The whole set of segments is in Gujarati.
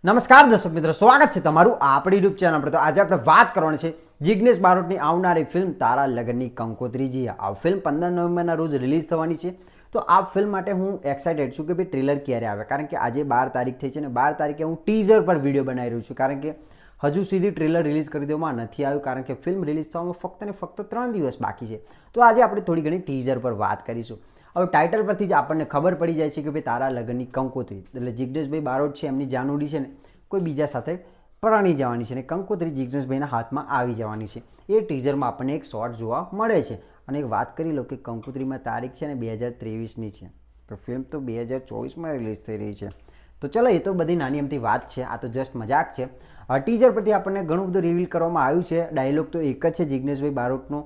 નમસ્કાર દર્શક મિત્રો, સ્વાગત છે તમારું આપણી યુટ્યુબ ચેનલ પર। તો આજે આપણે વાત કરવાની છે જિગ્નેશ બારોટની આવનારી ફિલ્મ તારા લગનની કંકોત્રી। જી આ ફિલ્મ 15 નવેમ્બરના રોજ રિલીઝ થવાની છે। તો આ ફિલ્મ માટે હું એક્સાઇટેડ છું કે ભાઈ ટ્રેલર ક્યારે આવે, કારણ કે આજે 12 તારીખ થઈ છે ને 12 તારીખે હું ટીઝર પર વિડીયો બનાવી રહ્યું છું, કારણ કે હજુ સુધી ટ્રેલર રિલીઝ કરી દેવામાં નથી આવ્યું, કારણ કે ફિલ્મ રિલીઝ થવામાં ફક્ત ને ફક્ત 3 દિવસ બાકી છે। તો આજે આપણે થોડી ઘણી ટીઝર પર વાત કરીશું। હવે ટાઇટલ પરથી જ આપણને ખબર પડી જાય છે કે ભાઈ તારા લગનની કંકોત્રી એટલે જિગ્નેશભાઈ બારોટ છે, એમની જાનુડી છે ને કોઈ બીજા સાથે પરણી જવાની છે ને કંકોત્રી જિગ્નેશભાઈના હાથમાં આવી જવાની છે। એ ટીઝરમાં આપણને એક શોર્ટ જોવા મળે છે। અને એક વાત કરી લો કે કંકોત્રીમાં તારીખ છે ને 2023ની છે, પણ ફિલ્મ તો 2024માં રિલીઝ થઈ રહી છે। તો ચલો, એ તો બધી નાની અમથી વાત છે, આ તો જસ્ટ મજાક છે। ટીઝર પરથી આપણને ઘણું બધું રિવીલ કરવામાં આવ્યું છે। ડાયલોગ તો એક જ છે જિગ્નેશભાઈ બારોટનો,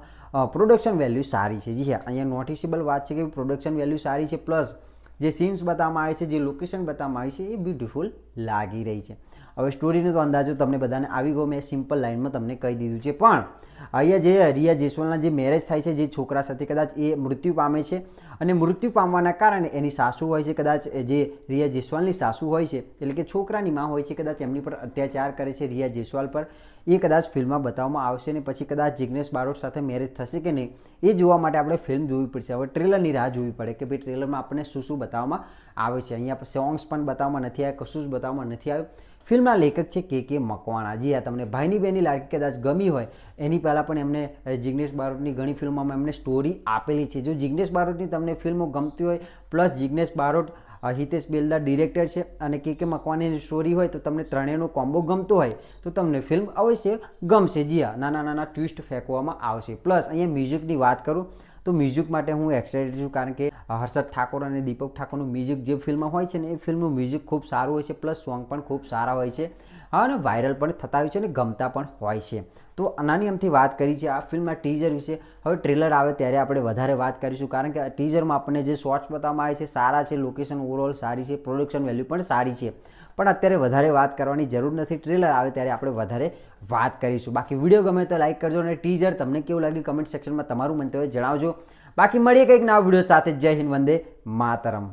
પ્રોડક્શન વેલ્યુ સારી છે। જી હા, અહીંયા નોટિસેબલ વાત છે કે પ્રોડક્શન વેલ્યુ સારી છે, પ્લસ જે સીન્સ બતાવવામાં આવે છે, જે લોકેશન બતાવવામાં આવી છે એ બ્યુટીફુલ લાગી રહી છે। હવે સ્ટોરીનો તો અંદાજો તમને બધાને આવી ગયો, મેં સિમ્પલ લાઇનમાં તમને કહી દીધું છે। પણ અહીંયા જે રિયા જયસ્વાલના જે મેરેજ થાય છે જે છોકરા સાથે, કદાચ એ મૃત્યુ પામે છે અને મૃત્યુ પામવાના કારણે એની સાસુ હોય છે, કદાચ જે રિયા જયસ્વાલની સાસુ હોય છે એટલે કે છોકરાની માં હોય છે, કદાચ એમની પર અત્યાચાર કરે છે રિયા જયસ્વાલ પર, એ કદાચ ફિલ્મમાં બતાવવામાં આવશે ને પછી કદાચ જિગ્નેશ બારોટ સાથે મેરેજ થશે કે નહીં એ જોવા માટે આપણે ફિલ્મ જોવી પડશે। હવે ટ્રેલરની રાહ જોવી પડે કે ભાઈ ટ્રેલરમાં આપણને શું શું બતાવવામાં આવે છે। અહીંયા સોંગ્સ પણ બતાવવામાં નથી આવ્યા, કશું જ બતાવવામાં નથી આવ્યું। ફિલ્મના લેખક છે કે મકવાણા। જી આ તમને ભાઈની બહેનની લાડકી કદાચ ગમી હોય, એની પહેલાં પણ એમને જિગ્નેશ બારોટની ઘણી ફિલ્મોમાં એમને સ્ટોરી આપેલી છે। જો જિગ્નેશ બારોટની તમને ફિલ્મો ગમતી હોય, પ્લસ જિગ્નેશ બારોટ હિતેશ બેલદાર ડિરેક્ટર છે અને કે મકવાણાની સ્ટોરી હોય, તો તમને ત્રણેયનો કોમ્બો ગમતો હોય તો તમને ફિલ્મ અવશ્ય ગમશે। જી હા, નાના નાના ટ્વિસ્ટ ફેંકવામાં આવશે। પ્લસ અહીંયા મ્યુઝિકની વાત કરું તો મ્યુઝિક માટે હું એક્સાઇટેડ છું, કારણ કે હર્ષદ ઠાકોર અને દીપક ઠાકોરનું મ્યુઝિક જે ફિલ્મમાં હોય છે ને એ ફિલ્મનું મ્યુઝિક ખૂબ સારું હોય છે, પ્લસ સોંગ પણ ખૂબ સારા હોય છે અને વાયરલ પણ થતા હોય છે અને ગમતા પણ હોય છે। તો નાની અમથી વાત કરી છે આ ફિલ્મના ટીઝર વિશે। હવે ટ્રેલર આવે ત્યારે આપણે વધારે વાત કરીશું, કારણ કે ટીઝરમાં આપણને જે શોર્ટ્સ બતાવવામાં આવે છે સારા છે, લોકેશન ઓવરઓલ સારી છે, પ્રોડક્શન વેલ્યુ પણ સારી છે, પણ અત્યારે વધારે વાત કરવાની જરૂર નથી। ટ્રેલર આવે ત્યારે આપણે વધારે વાત કરીશું। બાકી વિડીયો ગમે તો લાઈક કરજો અને ટીઝર તમને કેવું લાગ્યું કમેન્ટ સેક્શનમાં તમારું મંતવ્ય જણાવજો। બાકી મળીએ કંઈક નવા વિડીયો સાથે। જય હિન્દ, વંદે માતરમ।